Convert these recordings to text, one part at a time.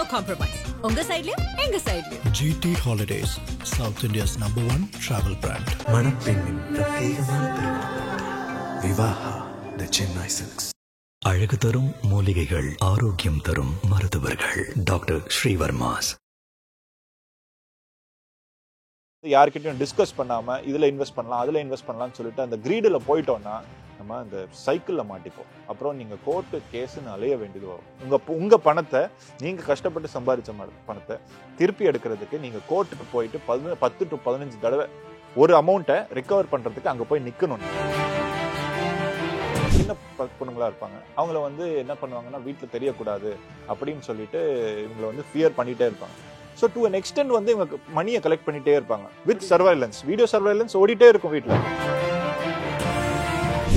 No compromise. உங்க சைடுலயும் எங்க சைடுலயும். GT Holidays, South India's #1 travel brand. மணப்பெண்ணின் பிரத்யேகமான திருமணம் விவாஹா தி சென்னை சில்க்ஸ். அழகு தரும் மூலிகைகள், ஆரோக்கியம் தரும் மருத்துவர்கள். டாக்டர் ஸ்ரீவர்மாஸ். யார்கிட்டயும் டிஸ்கஸ் பண்ணாம இதுல இன்வெஸ்ட் பண்ணலாம் அதுல இன்வெஸ்ட் பண்ணலாம்னு சொல்லிட்டு அந்த கிரீடில் போயிட்டோம்னா நம்ம அந்த சைக்கிளில் மாட்டிப்போம். அப்புறம் நீங்க கோர்ட்டு கேஸுன்னு அலைய வேண்டியது வரும். உங்க பணத்தை நீங்க கஷ்டப்பட்டு சம்பாதிச்ச பணத்தை திருப்பி எடுக்கிறதுக்கு நீங்க கோர்ட்டுக்கு போயிட்டு 10 to 15 தடவை ஒரு அமௌண்ட்டை ரிகவர் பண்றதுக்கு அங்க போய் நிக்கணும். சின்ன பொண்ணுங்களா இருப்பாங்க, அவங்கள என்ன பண்ணுவாங்கன்னா வீட்டில் தெரியக்கூடாது அப்படின்னு சொல்லிட்டு இவங்களை ஃபியர் பண்ணிட்டே இருப்பாங்க. ஸோ டு an extent இவங்க மணியை கலெக்ட் பண்ணிட்டே இருப்பாங்க வித் சர்வைலன்ஸ், வீடியோ சர்வைலன்ஸ் ஓடிட்டே இருக்கும் வீட்டில்.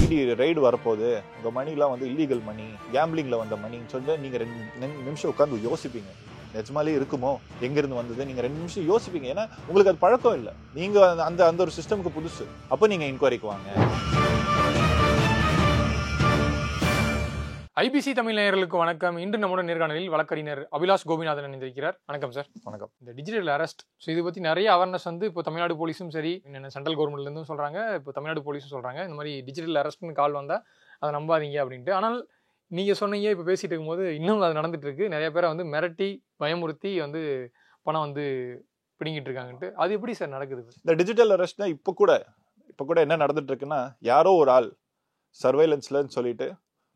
இடி ரைடு வரப்போகுது, உங்க மணிலாம் இல்லீகல் மணி, கேம்பிளிங்ல வந்த மணின்னு சொல்லிட்டு நீங்க 2 நிமிஷம் உட்காந்து யோசிப்பீங்க, நிஜமாலே இருக்குமோ, எங்கிருந்து வந்தது, நீங்க 2 நிமிஷம் யோசிப்பீங்க. ஏன்னா உங்களுக்கு அது பழக்கம் இல்லை, நீங்க அந்த ஒரு சிஸ்டமுக்கு புதுசு. அப்போ நீங்க இன்கொயரிக்கு வாங்க. ஐபிசி தமிழ் நேயர்களுக்கு வணக்கம். இன்று நம்முடைய நேர்காணலில் வழக்கறிஞர் அபிலாஷ் கோபிநாதன் இணைந்திருக்கிறார். வணக்கம் சார். வணக்கம். இந்த டிஜிட்டல் அரெஸ்ட், ஸோ இதை பற்றி நிறைய அவேர்னஸ் இப்போ தமிழ்நாடு போலீஸும் சரி, சென்ட்ரல் கவர்மெண்ட்லேருந்தும் சொல்கிறாங்க, இப்போ தமிழ்நாடு போலீஸும் சொல்கிறாங்க, இந்த மாதிரி டிஜிட்டல் அரெஸ்ட்னு கால் வந்தால் அதை நம்பாதீங்க அப்படின்ட்டு. ஆனால் நீங்கள் சொன்னீங்க, இப்போ பேசிகிட்டு இருக்கும்போது இன்னும் அது நடந்துட்டு இருக்கு. நிறைய பேரை மிரட்டி பயமுறுத்தி பணம் பிடிங்கிட்டு இருக்காங்கன்ட்டு. அது எப்படி சார் நடக்குது? இந்த டிஜிட்டல் அரெஸ்ட்னா இப்போ கூட என்ன நடந்துட்டு இருக்குன்னா, யாரோ ஒரு ஆள் சர்வைலன்ஸ்லன்னு சொல்லிட்டு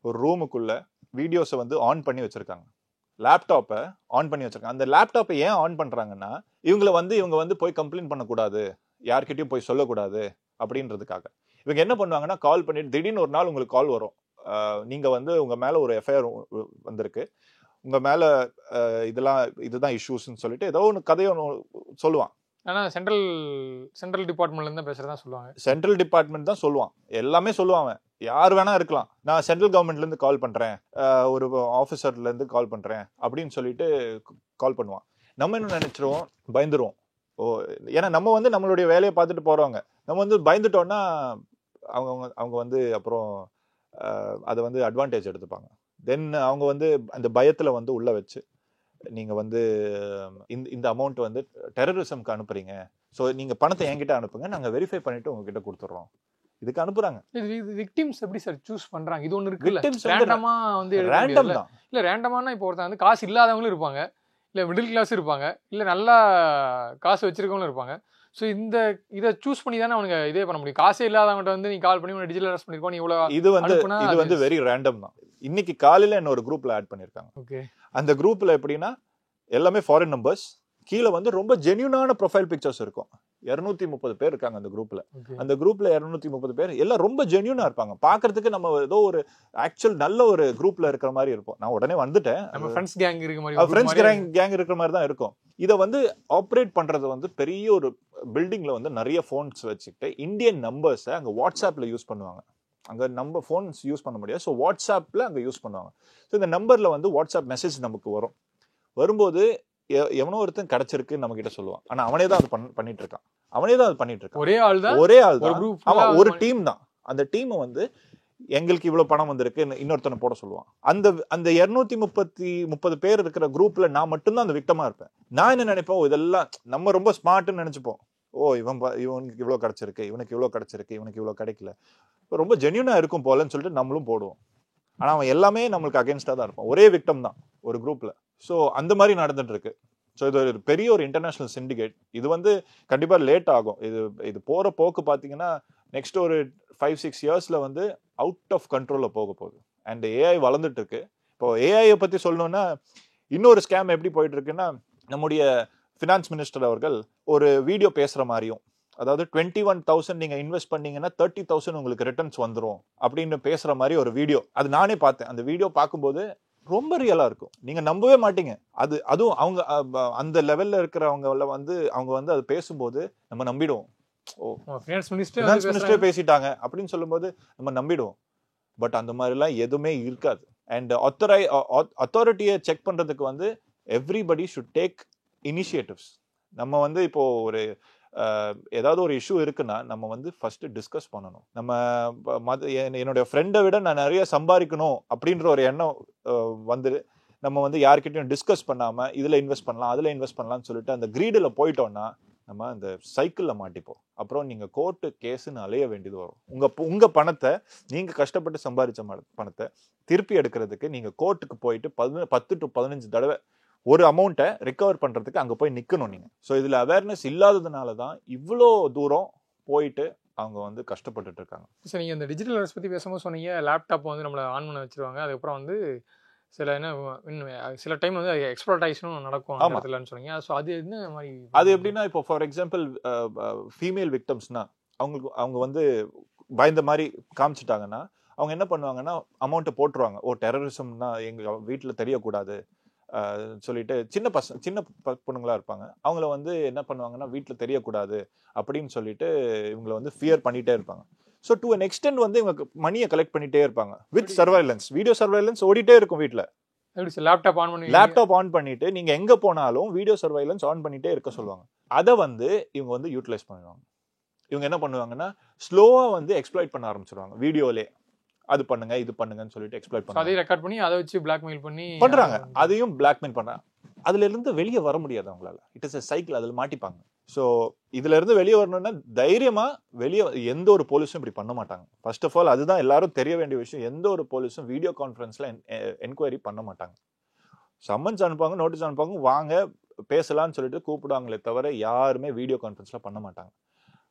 ஒரு ரூமுக்குள்ள வீடியோஸை ஆன் பண்ணி வச்சிருக்காங்க, லேப்டாப்பை ஆன் பண்ணி வச்சிருக்காங்க. அந்த லேப்டாப்பை ஏன் ஆன் பண்றாங்கன்னா, இவங்க போய் கம்ப்ளைண்ட் பண்ணக்கூடாது, யார்கிட்டயும் போய் சொல்லக்கூடாது அப்படின்றதுக்காக. இவங்க என்ன பண்ணுவாங்கன்னா, கால் பண்ணிட்டு திடீர்னு ஒரு நாள் உங்களுக்கு கால் வரும், நீங்க உங்க மேல ஒரு எஃப்ஐஆர் வந்திருக்கு, உங்க மேல இதுதான் இஷ்யூஸ்ன்னு சொல்லிட்டு ஏதோ ஒன்று கதையை சொல்லுவான். ஆனால் சென்ட்ரல் டிபார்ட்மெண்ட்லேருந்து தான் பேசுகிறதா சொல்லுவாங்க. சென்ட்ரல் டிபார்ட்மெண்ட் தான் சொல்லுவான், எல்லாமே சொல்லுவாங்க. யார் வேணா இருக்கலாம், நான் சென்ட்ரல் கவர்மெண்ட்லேருந்து கால் பண்ணுறேன், ஒரு ஆஃபீஸர்லேருந்து கால் பண்ணுறேன் அப்படின்னு சொல்லிட்டு கால் பண்ணுவான். நம்ம என்ன நினைச்சிருவோம், பயந்துருவோம். ஏன்னா நம்ம நம்மளுடைய வேலையை பார்த்துட்டு போகிறவங்க, நம்ம பயந்துட்டோன்னா அவங்க அப்புறம் அதை அட்வான்டேஜ் எடுத்துப்பாங்க. தென் அவங்க அந்த பயத்தில் உள்ள வச்சு, நீங்கள் இந்த அமௌண்ட் டெரரிசம்க்கு அனுப்புறீங்க, ஸோ நீங்கள் பணத்தை என்கிட்ட அனுப்புங்க, நாங்கள் வெரிஃபை பண்ணிட்டு உங்ககிட்ட கொடுத்துட்றோம், இதுக்கு அனுப்புறாங்க. விக்டிம்ஸ் எப்படி சார் சூஸ் பண்றாங்க? இது ஒன்று இருக்குல்ல, ரேண்டமா ரேண்டம் தான். இல்ல ரேண்டமான இப்போ ஒருத்தன் காசு இல்லாதவங்களும் இருப்பாங்க, இல்ல மிடில் கிளாஸ் இருப்பாங்க, இல்ல நல்லா காசு வச்சிருக்கவங்களும் இருப்பாங்க. ஸோ இதை சூஸ் பண்ணி தானே அவனுங்க இதே பண்ண முடியும். காசே இல்லாதவங்கள்ட்ட நீ கால் பண்ணி டிஜிட்டல் அரெஸ்ட் பண்ணிருக்கோம், நீ இவ்வளவு இது வெரி ரேண்டம் தான். இன்னைக்கு காலையில என்ன ஒரு குரூப்ல ஆட் பண்ணிருக்காங்க. ஓகே, அந்த குரூப்ல எப்படின்னா எல்லாமே ஃபாரின் நம்பர்ஸ், கீழே ரொம்ப ஜென்யூனான ப்ரொஃபைல் பிக்சர்ஸ் இருக்கும். 230 பேர் இருக்காங்க அந்த குரூப்ல. அந்த குரூப்ல 230 பேர் எல்லாம் ரொம்ப ஜென்யூனா இருப்பாங்க. பாக்குறதுக்கு நம்ம ஏதோ ஒரு ஆக்சுவல் நல்ல ஒரு குரூப்ல இருக்கிற மாதிரி இருப்போம். நான் உடனே வந்துட்டேன், நம்ம ஃப்ரெண்ட்ஸ் கேங் இருக்கிற மாதிரி, ஃப்ரெண்ட்ஸ் கேங் இருக்கிற மாதிரி தான் இருக்கும். இதை ஆப்ரேட் பண்றது பெரிய ஒரு பில்டிங்ல நிறைய போன்ஸ் வச்சுக்கிட்டு இந்தியன் நம்பர்ஸை அங்க வாட்ஸ்அப்ல யூஸ் பண்ணுவாங்க. அங்க நம்ம போன்ஸ் யூஸ் பண்ண முடியாது, ஸோ வாட்ஸ்அப்ல அங்க யூஸ் பண்ணுவாங்க. ஸோ இந்த நம்பர்ல வாட்ஸ்அப் மெசேஜ் நமக்கு வரும்போது எவனோ ஒருத்தன் கிடைச்சிருக்கு நம்ம கிட்ட சொல்லுவான். ஆனா அவனே தான் அது பண்ணிட்டு இருக்கான். ஒரே ஆள் தான். ஆமா, ஒரு டீம் தான். அந்த டீம் எங்களுக்கு இவ்வளவு பணம் வந்திருக்கு இன்னொருத்தனை போட சொல்லுவான். அந்த 230 பேர் இருக்கிற குரூப்ல நான் மட்டும்தான் அந்த விக்டமா இருப்பேன். நான் என்ன நினைப்போம், இதெல்லாம் நம்ம ரொம்ப ஸ்மார்ட்னு நினைச்சுப்போம். இவனுக்கு இவ்வளவு கிடைச்சிருக்கு, இவனுக்கு இவ்வளவு கிடைச்சிருக்கு, இவனுக்கு இவ்வளவு கிடைக்கல, ரொம்ப ஜென்யூனா இருக்கும் போலன்னு சொல்லிட்டு நம்மளும் போடுவோம். ஆனா அவன் எல்லாமே நம்மளுக்கு அகேன்ஸ்டா தான் இருப்பான். ஒரே விக்டம் தான் ஒரு குரூப்ல. ஸோ அந்த மாதிரி நடந்துட்டு இருக்கு. ஸோ இது ஒரு பெரிய ஒரு இன்டர்நேஷனல் சிண்டிகேட். இது கண்டிப்பா லேட் ஆகும். இது போற போக்கு பாத்தீங்கன்னா நெக்ஸ்ட் ஒரு 5-6 இயர்ஸ்ல அவுட் ஆஃப் கண்ட்ரோல்ல போக போகுது. அண்ட் ஏஐ வளர்ந்துட்டு இருக்கு. இப்போ ஏஐ பத்தி சொல்லணும்னா இன்னொரு ஸ்கேம் எப்படி போயிட்டு இருக்குன்னா, நம்முடைய ஃபினான்ஸ் மினிஸ்டர் அவர்கள் ஒரு வீடியோ பேசுற மாதிரியும், அதாவது 21,000 நீங்க இன்வெஸ்ட் பண்ணீங்கன்னா 30,000 உங்களுக்கு ரிட்டர்ன்ஸ் வந்துடும் அப்படின்னு பேசுற மாதிரி ஒரு வீடியோ. அது நானே பார்த்தேன். அந்த வீடியோ பார்க்கும்போது ரொம்ப ரியலா இருக்கும், நீங்க நம்பவே மாட்டீங்க. அதுவும் அவங்க அந்த லெவல்ல இருக்கிறவங்க அவங்க அது பேசும்போது நம்ம நம்பிடுவோம். ஃபினான்ஸ் மினிஸ்டர் பேசிட்டாங்க அப்படின்னு சொல்லும்போது நம்ம நம்பிடுவோம். பட் அந்த மாதிரிலாம் எதுவுமே இருக்காது. அண்ட் அத்தாரிட்டியை செக் பண்றதுக்கு எவ்ரிபடி ஷுட் டேக் இனிஷியேட்டிவ்ஸ். நம்ம இப்போ ஒரு ஏதாவது ஒரு இஷ்யூ இருக்குன்னா நம்ம ஃபர்ஸ்ட் டிஸ்கஸ் பண்ணணும். நம்ம என்னுடைய ஃப்ரெண்டை விட நான் நிறைய சம்பாதிக்கணும் அப்படின்ற ஒரு எண்ணம் நம்ம வந்து யார்கிட்டயும் டிஸ்கஸ் பண்ணாமல் இதில் இன்வெஸ்ட் பண்ணலாம் அதில் இன்வெஸ்ட் பண்ணலாம்னு சொல்லிட்டு அந்த கிரீடில் போயிட்டோம்னா நம்ம அந்த சைக்கிளில் மாட்டிப்போம். அப்புறம் நீங்கள் கோர்ட்டு கேஸுன்னு அலைய வேண்டியது வரும். உங்கள் பணத்தை நீங்கள் கஷ்டப்பட்டு சம்பாதிச்ச பணத்தை திருப்பி எடுக்கிறதுக்கு நீங்கள் கோர்ட்டுக்கு போயிட்டு 10 to 15 தடவை ஒரு அமௌண்ட்டை ரிகவர் பண்ணுறதுக்கு அங்கே போய் நிற்கணும் நீங்கள். ஸோ இதில் அவேர்னஸ் இல்லாததுனால தான் இவ்வளோ தூரம் போயிட்டு அவங்க வந்து கஷ்டப்பட்டுட்டு இருக்காங்க. சார் நீங்கள் இந்த டிஜிட்டல் அரெஸ்ட் பற்றி பேசும்போது சொன்னீங்க லேப்டாப் வந்து நம்மளை ஆன் பண்ண வச்சுருவாங்க, அதுக்கப்புறம் வந்து சில டைம் வந்து எக்ஸ்ப்ளாய்டேஷனும் நடக்கும் அந்த இடத்துலன்னு சொன்னீங்க. ஸோ அது என்ன மாதிரி? அது எப்படின்னா, இப்போ ஃபார் எக்ஸாம்பிள் ஃபீமேல் விக்டம்ஸ்னா அவங்க வந்து பயந்த மாதிரி காமிச்சிட்டாங்கன்னா அவங்க என்ன பண்ணுவாங்கன்னா அமௌண்ட்டை போட்டுருவாங்க. டெரரிசம்னா எங்கள் வீட்டில் தெரியக்கூடாது சொல்லிட்டு சின்ன பொண்ணுங்களா இருப்பாங்க. அவங்கள வந்து என்ன பண்ணுவாங்கன்னா வீட்டில் தெரியக்கூடாது அப்படின்னு சொல்லிட்டு இவங்களை வந்து ஃபியர் பண்ணிகிட்டே இருப்பாங்க. ஸோ டு அன் எக்ஸ்டென்ட் வந்து இவங்க மணியை கலெக்ட் பண்ணிட்டே இருப்பாங்க வித் சர்வைலன்ஸ், வீடியோ சர்வைலன்ஸ் ஓடிட்டே இருக்கும் வீட்டில். லேப்டாப் ஆன் பண்ணிட்டு நீங்க எங்க போனாலும் வீடியோ சர்வைலன்ஸ் ஆன் பண்ணிட்டே இருக்க சொல்லுவாங்க. அதை வந்து இவங்க வந்து யூட்டிலைஸ் பண்ணுவாங்க. இவங்க என்ன பண்ணுவாங்கன்னா ஸ்லோவா வந்து எக்ஸ்ப்ளாய்ட் பண்ண ஆரம்பிச்சிருவாங்க. வீடியோலே அது பண்ணுங்க இது பண்ணுங்கன்னு சொல்லிட்டு எக்ஸ்ப்ளாய்ட் பண்ணி அதை ரெக்கார்ட் பண்ணி அதை வச்சு பிளாக்மெயில் பண்ணி பண்றாங்க. அதையும் பிளாக்மெயில் பண்றாங்க. அதுல இருந்து வெளியே வர முடியாது அவங்களால. இட் இஸ் எ சைக்கிள், அதில் மாட்டிப்பாங்க. ஸோ இதுல இருந்து வெளியே வரணும்னா தைரியமா வெளியே எந்த ஒரு போலீஸும் இப்படி பண்ண மாட்டாங்க. ஃபர்ஸ்ட் ஆஃப் ஆல் அதுதான் எல்லாரும் தெரிய வேண்டிய விஷயம். எந்த ஒரு போலீஸும் வீடியோ கான்ஃபரன்ஸ்ல என்கொயரி பண்ண மாட்டாங்க. சம்மன்ஸ் அனுப்புவாங்க, நோட்டீஸ் அனுப்புவாங்க, வாங்க பேசலாம்னு சொல்லிட்டு கூப்பிடுவாங்களே தவிர யாருமே வீடியோ கான்ஃபரன்ஸ்ல பண்ண மாட்டாங்க.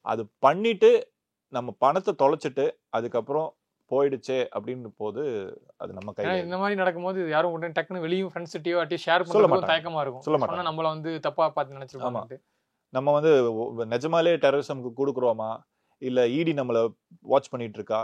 அது பண்ணிட்டு நம்ம பணத்தை தொலைச்சிட்டு அதுக்கப்புறம் போயிடுச்சே அப்படின்னு போது அது நம்ம கையில. இந்த மாதிரி நடக்கும்போது யாரும் உடனே டக்குன்னு வெளியும் ஃப்ரெண்ட்ஸ் கிட்டயோ அட்டி ஷேர் பண்ணுறது தயக்கமா இருக்கும். சொல்ல மாட்டாங்க, நம்மள வந்து தப்பா பார்த்து நினைச்சிருப்பாங்க. நம்ம வந்து நிஜமாலே டெரரிசம்க்கு கொடுக்குறோமா இல்ல இடி நம்மள வாட்ச் பண்ணிட்டு இருக்கா?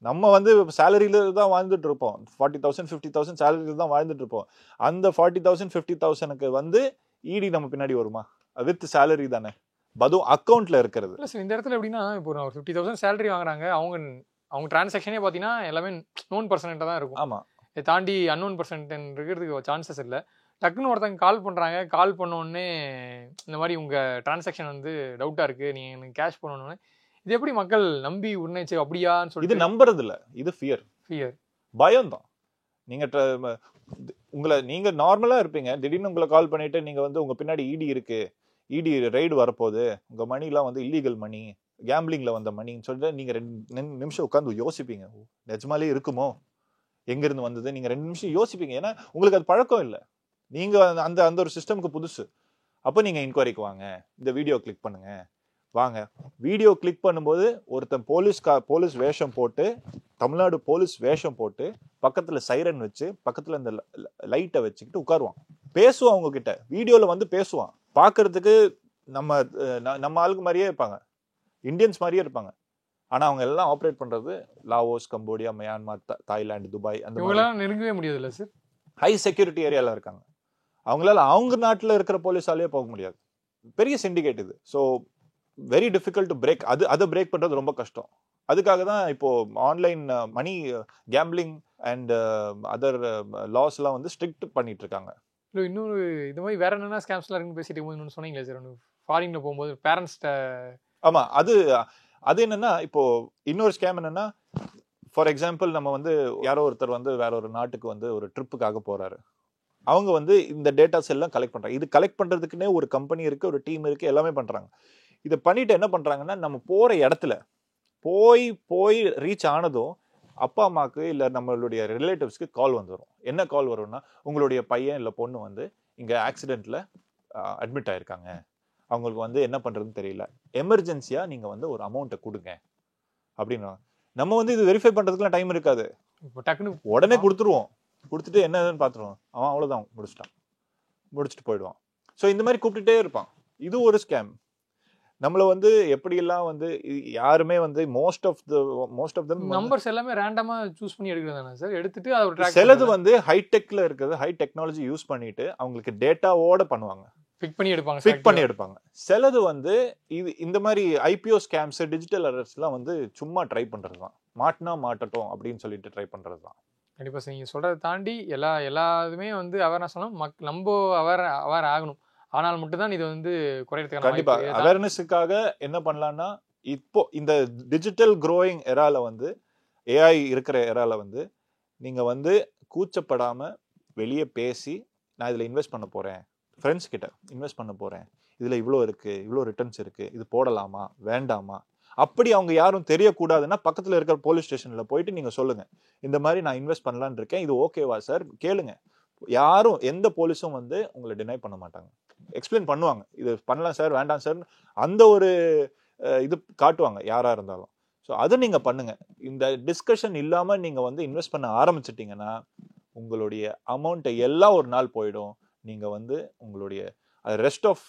நம்ம வந்து சேலரியில தான் வாழ்ந்துட்டு இருப்போம். 40,000 50,000 சேலரியில தான் வாழ்ந்துட்டு இருப்போம். அந்த 40,000 50,000க்கு வந்து இடி நம்ம பின்னாடி வருமா? வித் சேலரி தானே, அதுவும் அக்கௌண்ட்ல இருக்கிறது. இல்லை சார், இந்த இடத்துல எப்படின்னா இப்போ ஒரு 50,000 சேலரி வாங்குறாங்க, அவங்க டிரான்சாக்ஷனே பார்த்தீங்கன்னா எல்லாமே நோன் பர்சன்ட்டாக தான் இருக்கும். ஆமா, இதை தாண்டி அன்னோன் பர்சன்ட் இருக்கிறதுக்கு சான்சஸ் இல்லை. டக்குன்னு ஒருத்தங்க கால் பண்ணுறாங்க, கால் பண்ணோடனே இந்த மாதிரி உங்கள் டிரான்சாக்ஷன் வந்து டவுட்டாக இருக்குது, நீங்கள் எனக்கு கேஷ் பண்ணணுன்னு. இது எப்படி மக்கள் நம்பி உடனே அப்படியான்னு சொல்லி? இது நம்புறது இல்லை, இது ஃபியர், பயம் தான். நீங்க நார்மலா இருப்பீங்க, திடீர்னு உங்களை கால் பண்ணிட்டு நீங்க வந்து உங்க பின்னாடி இடி இருக்கு, இடி ரைடு வரப்போகுது, உங்க மணிலாம் வந்து இல்லீகல் மணி, கேம்பிளிங்ல வந்த மணின்னு சொல்லிட்டு நீங்க 2 நிமிஷம் உட்காந்து யோசிப்பீங்க. நிஜமாலே இருக்குமோ, எங்க இருந்து வந்தது? நீங்க 2 நிமிஷம் யோசிப்பீங்க. ஏன்னா உங்களுக்கு அது பழக்கம் இல்லை, நீங்க அந்த அந்த ஒரு சிஸ்டமுக்கு புதுசு. அப்போ நீங்க இன்கொயரிக்கு வாங்க, இந்த வீடியோ கிளிக் பண்ணுங்க, வாங்க. வீடியோ கிளிக் பண்ணும்போது ஒருத்தன் போலீஸ் வேஷம் போட்டு, தமிழ்நாடு போலீஸ் வேஷம் போட்டு, பக்கத்துல சைரன் வச்சு, பக்கத்துல இந்த லைட்டை வச்சுக்கிட்டு உட்காருவான், பேசுவான் அவங்க கிட்ட, வீடியோல வந்து பேசுவான். பார்க்கறதுக்கு நம்ம ஆளுக்கு மாதிரியே இருப்பாங்க, இந்தியன்ஸ் மாதிரியே இருப்பாங்க. ஆனா அவங்க எல்லாம் ஆப்ரேட் பண்றது Laos, Cambodia, Myanmar, Thailand, Dubai, அந்த நெருங்கவே முடியாது இல்லை சார். ஹை செக்யூரிட்டி ஏரியால இருக்காங்க. அவங்களால அவங்க நாட்டில் இருக்கிற போலீஸாலேயே போக முடியாது. பெரிய சிண்டிகேட் இது. So very difficult to break. அதை பிரேக் பண்றது ரொம்ப கஷ்டம். அதுக்காக தான் இப்போ online money gambling and other laws எல்லாம் வந்து ஸ்ட்ரிக்ட் பண்ணிட்டு இருக்காங்க. இல்லை, இன்னொரு இது மாதிரி வேற என்னென்ன ஸ்கேம்ஸ்லாம் இருக்குன்னு பேசிட்டு போது சொன்னீங்களே சார், ஃபாரின்ல போகும்போது பேரண்ட்ஸ்ட. ஆமா, அது என்னன்னா, இப்போ இன்னொரு ஸ்கேம் என்னன்னா, ஃபார் எக்ஸாம்பிள் நம்ம வந்து யாரோ ஒருத்தர் வந்து வேற ஒரு நாட்டுக்கு வந்து ஒரு ட்ரிப்புக்காக போறாரு. அவங்க வந்து இந்த டேட்டாஸ் எல்லாம் கலெக்ட் பண்றாங்க. இது கலெக்ட் பண்றதுக்குன்னே ஒரு கம்பெனி இருக்கு, ஒரு டீம் இருக்கு, எல்லாமே பண்றாங்க. இதை பண்ணிட்டு என்ன பண்றாங்கன்னா, நம்ம போற இடத்துல போய் ரீச் ஆனதும் அப்பா அம்மாவுக்கு இல்லை நம்மளுடைய ரிலேட்டிவ்ஸ்க்கு கால் வந்துடும். என்ன கால் வரும்னா, உங்களுடைய பையன் இல்லை பொண்ணு வந்து இங்கே ஆக்சிடென்ட்ல அட்மிட் ஆயிருக்காங்க, அவங்களுக்கு வந்து என்ன பண்றதுன்னு தெரியல, எமர்ஜென்சியா நீங்க வந்து ஒரு அமௌண்ட்டை கொடுங்க அப்படின்னு. நம்ம வந்து இது வெரிஃபை பண்றதுக்குலாம் டைம் இருக்காது, உடனே கொடுத்துருவோம். கொடுத்துட்டு என்னன்னு பார்த்துருவோம், அவன் அவ்வளோதான் முடிச்சுட்டு போயிடுவான். ஸோ இந்த மாதிரி கூப்பிட்டுட்டே இருப்பான். இது ஒரு ஸ்கேம். நம்மள வந்து எப்படியெல்லாம் வந்து யாருமே வந்து மோஸ்ட் ஆஃப் த நம்பர்ஸ் எல்லாமே ரேண்டமா சூஸ் பண்ணி எடுக்கிறதானே சார், எடுத்துட்டு அதை ஒரு ட்ராக். சிலது வந்து ஹைடெக்ல இருக்கிறது, ஹை டெக்னாலஜி யூஸ் பண்ணிட்டு அவங்களுக்கு டேட்டாவோட பண்ணுவாங்க, பிக் பண்ணி எடுப்பாங்க. சிலது வந்து இந்த மாதிரி ஐபிஓ ஸ்கேம்ஸ், டிஜிட்டல் அரெஸ்ட்லாம் வந்து சும்மா ட்ரை பண்றது தான், மாட்டட்டும் அப்படின்னு சொல்லிட்டு ட்ரை பண்றது தான். கண்டிப்பா சார், நீங்க சொல்றதை தாண்டி எல்லாருமே வந்து அவேர்னஸ் நம்ம அவேர் ஆகணும். ஆனால் மட்டும்தான் இது வந்து குறையறதுக்கான கண்டிப்பா அவேர்னஸுக்காக என்ன பண்ணலாம்னா, இப்போ இந்த டிஜிட்டல் க்ரோயிங் எரால வந்து, ஏஐ இருக்கிற எரால வந்து நீங்க வந்து கூச்சப்படாம வெளியே பேசி நான் இதில் இன்வெஸ்ட் பண்ண போகிறேன், ஃப்ரெண்ட்ஸ் கிட்ட இன்வெஸ்ட் பண்ண போகிறேன், இதில் இவ்வளோ இருக்குது, இவ்வளோ ரிட்டர்ன்ஸ் இருக்குது, இது போடலாமா வேண்டாமா, அப்படி அவங்க யாரும் தெரியக்கூடாதுன்னா பக்கத்தில் இருக்கிற போலீஸ் ஸ்டேஷனில் போயிட்டு நீங்கள் சொல்லுங்கள், இந்த மாதிரி நான் இன்வெஸ்ட் பண்ணலான்னு இருக்கேன், இது ஓகேவா சார் கேளுங்க. யாரும் எந்த போலீஸும் வந்து உங்களை டினை பண்ண மாட்டாங்க, எக்ஸ்பிளைன் பண்ணுவாங்க, இது பண்ணலாம் சார் வேண்டாம் சார், அந்த ஒரு இது காட்டுவாங்க யாராக இருந்தாலும். ஸோ அதை நீங்கள் பண்ணுங்கள். இந்த டிஸ்கஷன் இல்லாமல் நீங்கள் வந்து இன்வெஸ்ட் பண்ண ஆரம்பிச்சிட்டிங்கன்னா உங்களுடைய அமௌண்ட்டை எல்லாம் ஒரு நாள் போயிடும். நீங்கள் வந்து உங்களுடைய ரெஸ்ட் ஆஃப்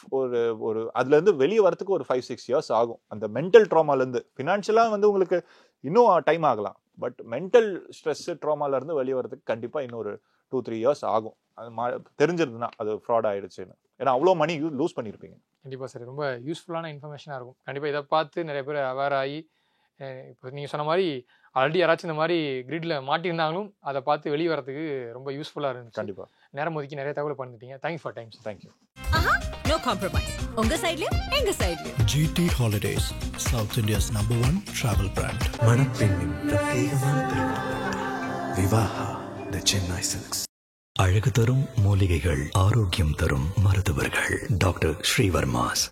ஒரு அதுலேருந்து வெளியே வரத்துக்கு ஒரு 5-6 இயர்ஸ் ஆகும். அந்த மென்டல் ட்ராமாலேருந்து, ஃபினான்ஷியலாக வந்து உங்களுக்கு இன்னும் டைம் ஆகலாம், பட் மென்டல் ஸ்ட்ரெஸ்ஸு ட்ராமாலேருந்து வெளியே வரதுக்கு கண்டிப்பாக இன்னொரு 2-3 இயர்ஸ் ஆகும். அது தெரிஞ்சிருதுன்னா அது ஃப்ராட் ஆகிடுச்சுன்னு. ஏன்னா அவ்வளோ மணி லூஸ் பண்ணியிருப்பீங்க. கண்டிப்பாக சார், ரொம்ப யூஸ்ஃபுல்லான இன்ஃபர்மேஷனாக இருக்கும். கண்டிப்பாக இதை பார்த்து நிறைய பேர் அவேர் ஆகி, இப்போ நீங்கள் சொன்ன மாதிரி ஆல்ரெடி யாராச்சும் இந்த மாதிரி கிரிட்ல மாட்டியிருந்தாங்களும் அதை பார்த்து வெளியே வரதுக்கு ரொம்ப யூஸ்ஃபுல்லாக இருந்துச்சு. கண்டிப்பாக நேரம் ஒதுக்கி நிறைய தகவல் பண்ணிட்டீங்க. Thank you for time. Thank you. No compromise. உங்க சைட்லயும் எங்க சைட்லயும். GT Holidays, South India's #1 travel brand. மணப்பெண்ணின் பிரத்யேகமான திருமணம் விவாஹா தி சென்னை சில்க்ஸ். அழகு தரும் மூலிகைகள், ஆரோக்கியம் தரும் மருத்துவர்கள். டாக்டர் ஸ்ரீவர்மாஸ்.